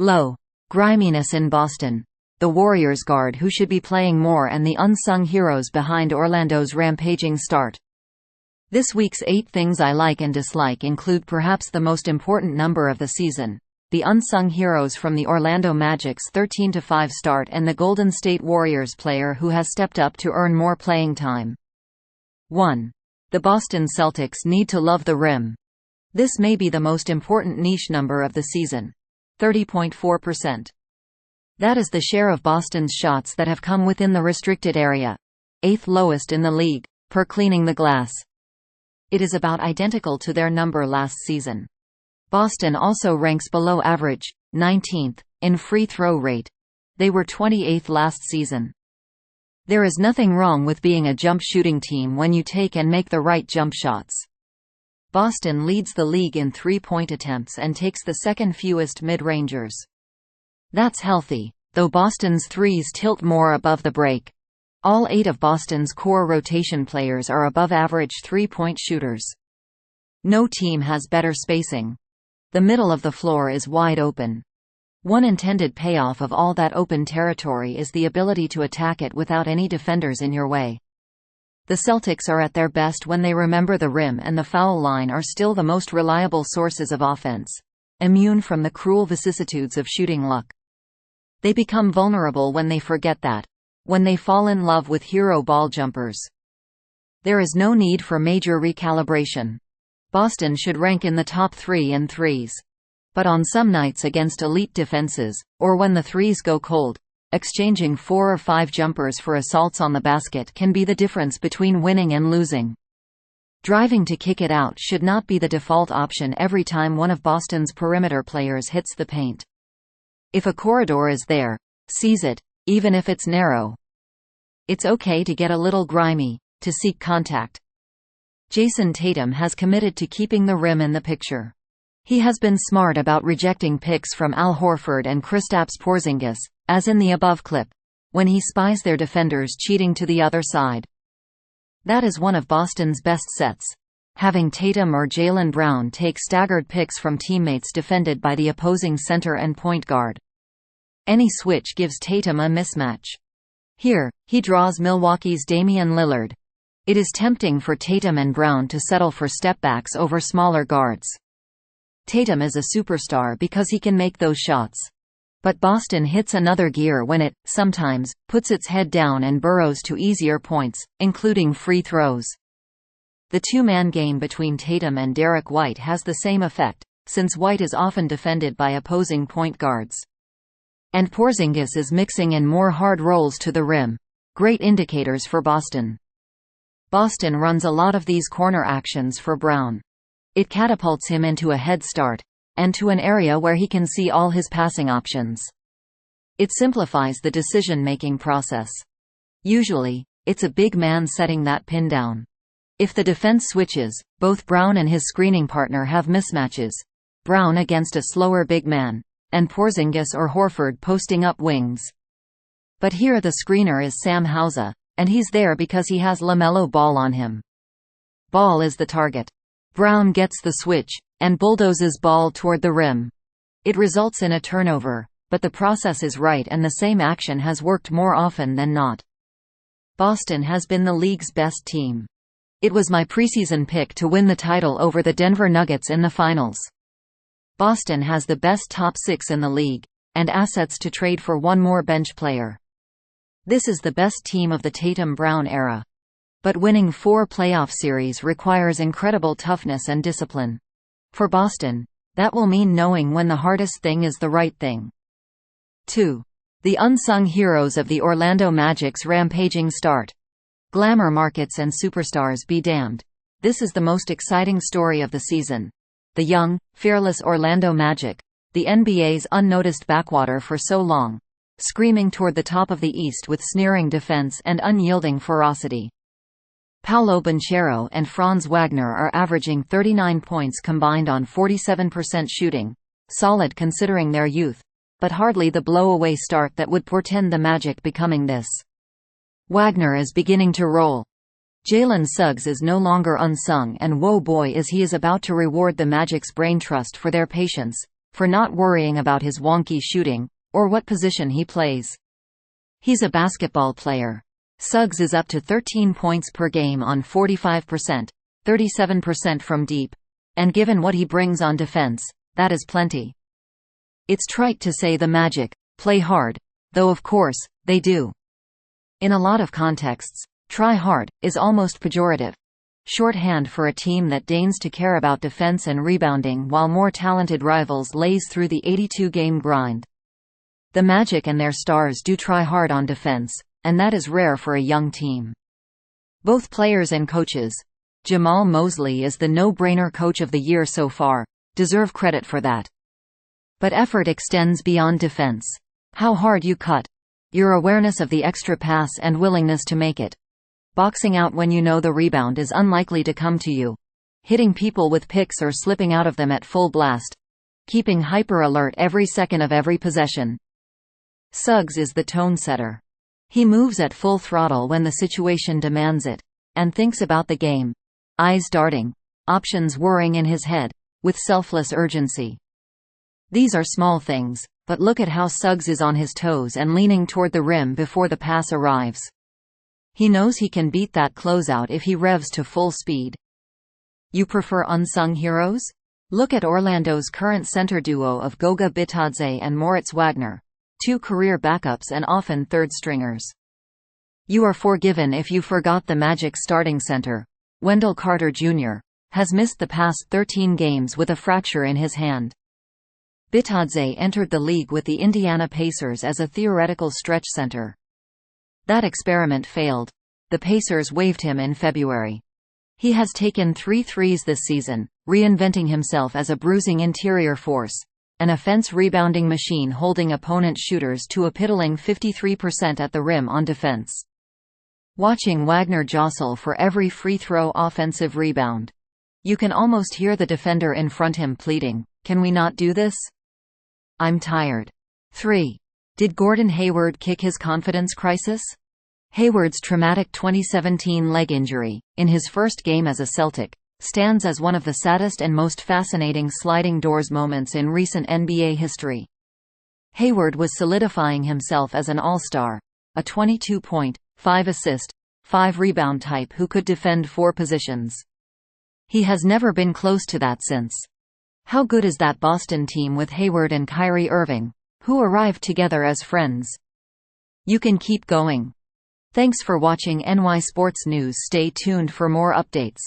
Lowe Griminess in Boston, the Warriors guard who should be playing more and the unsung heroes behind Orlando's rampaging start. This week's 8 things I like and dislike include perhaps the most important number of the season, the unsung heroes from the Orlando Magic's 13-5 start and the Golden State Warriors player who has stepped up to earn more playing time. 1. The Boston Celtics need to love the rim. This may be the most important niche number of the season. 30.4%. That is the share of Boston's shots that have come within the restricted area, 8th lowest in the league, per Cleaning the Glass. It is about identical to their number last season. Boston also ranks below average, 19th, in free throw rate. They were 28th last season. There is nothing wrong with being a jump shooting team when you take and make the right jump shots. Boston leads the league in three-point attempts and takes the second-fewest mid-rangers. That's healthy, though Boston's threes tilt more above the break. All 8 of Boston's core rotation players are above-average three-point shooters. No team has better spacing. The middle of the floor is wide open. One intended payoff of all that open territory is the ability to attack it without any defenders in your way. The Celtics are at their best when they remember the rim, and the foul line are still the most reliable sources of offense, immune from the cruel vicissitudes of shooting luck. They become vulnerable when they forget that, when they fall in love with hero ball jumpers. There is no need for major recalibration. Boston should rank in the top 3 in threes. But on some nights against elite defenses, or when the threes go cold, exchanging 4 or 5 jumpers for assaults on the basket can be the difference between winning and losing. Driving to kick it out should not be the default option every time one of Boston's perimeter players hits the paint. If a corridor is there, seize it, even if it's narrow. It's okay to get a little grimy, to seek contact. Jason Tatum has committed to keeping the rim in the picture. He has been smart about rejecting picks from Al Horford and Kristaps Porzingis, as in the above clip, when he spies their defenders cheating to the other side. That is one of Boston's best sets, having Tatum or Jaylen Brown take staggered picks from teammates defended by the opposing center and point guard. Any switch gives Tatum a mismatch. Here, he draws Milwaukee's Damian Lillard. It is tempting for Tatum and Brown to settle for stepbacks over smaller guards. Tatum is a superstar because he can make those shots. But Boston hits another gear when it, sometimes, puts its head down and burrows to easier points, including free throws. The two-man game between Tatum and Derek White has the same effect, since White is often defended by opposing point guards. And Porzingis is mixing in more hard rolls to the rim. Great indicators for Boston. Boston runs a lot of these corner actions for Brown. It catapults him into a head start, and to an area where he can see all his passing options. It simplifies the decision-making process. Usually, it's a big man setting that pin down. If the defense switches, both Brown and his screening partner have mismatches. Brown against a slower big man, and Porzingis or Horford posting up wings. But here the screener is Sam Hauser, and he's there because he has LaMelo Ball on him. Ball is the target. Brown gets the switch, and bulldozes Ball toward the rim. It results in a turnover, but the process is right and the same action has worked more often than not. Boston has been the league's best team. It was my preseason pick to win the title over the Denver Nuggets in the finals. Boston has the best top 6 in the league, and assets to trade for one more bench player. This is the best team of the Tatum-Brown era. But winning 4 playoff series requires incredible toughness and discipline. For Boston, that will mean knowing when the hardest thing is the right thing. 2. The unsung heroes of the Orlando Magic's rampaging start. Glamour markets and superstars be damned. This is the most exciting story of the season. The young, fearless Orlando Magic, the NBA's unnoticed backwater for so long, screaming toward the top of the East with sneering defense and unyielding ferocity. Paolo Banchero and Franz Wagner are averaging 39 points combined on 47% shooting, solid considering their youth, but hardly the blow-away start that would portend the Magic becoming this. Wagner is beginning to roll. Jalen Suggs is no longer unsung, and woe boy is he is about to reward the Magic's brain trust for their patience, for not worrying about his wonky shooting, or what position he plays. He's a basketball player. Suggs is up to 13 points per game on 45%, 37% from deep. And given what he brings on defense, that is plenty. It's trite to say the Magic play hard, though of course, they do. In a lot of contexts, try hard is almost pejorative. Shorthand for a team that deigns to care about defense and rebounding while more talented rivals laze through the 82-game grind. The Magic and their stars do try hard on defense, and that is rare for a young team. Both players and coaches — Jamal Mosley is the no-brainer Coach of the Year so far — deserve credit for that. But effort extends beyond defense. How hard you cut. Your awareness of the extra pass and willingness to make it. Boxing out when you know the rebound is unlikely to come to you. Hitting people with picks or slipping out of them at full blast. Keeping hyper alert every second of every possession. Suggs is the tone setter. He moves at full throttle when the situation demands it, and thinks about the game. Eyes darting. Options whirring in his head, with selfless urgency. These are small things, but look at how Suggs is on his toes and leaning toward the rim before the pass arrives. He knows he can beat that closeout if he revs to full speed. You prefer unsung heroes? Look at Orlando's current center duo of Goga Bitadze and Moritz Wagner, two career backups and often third-stringers. You are forgiven if you forgot the Magic starting center, Wendell Carter Jr., has missed the past 13 games with a fracture in his hand. Bitadze entered the league with the Indiana Pacers as a theoretical stretch center. That experiment failed. The Pacers waived him in February. He has taken 3 threes this season, reinventing himself as a bruising interior force, an offense-rebounding machine holding opponent shooters to a piddling 53% at the rim on defense. Watching Wagner jostle for every free throw offensive rebound. You can almost hear the defender in front him pleading, "Can we not do this? I'm tired." 3. Did Gordon Hayward kick his confidence crisis? Hayward's traumatic 2017 leg injury, in his first game as a Celtic, stands as one of the saddest and most fascinating sliding doors moments in recent NBA history. Hayward was solidifying himself as an all-star, a 22-point, 5-assist, 5-rebound type who could defend 4 positions. He has never been close to that since. How good is that Boston team with Hayward and Kyrie Irving, who arrived together as friends? You can keep going. Thanks for watching NY Sports News. Stay tuned for more updates.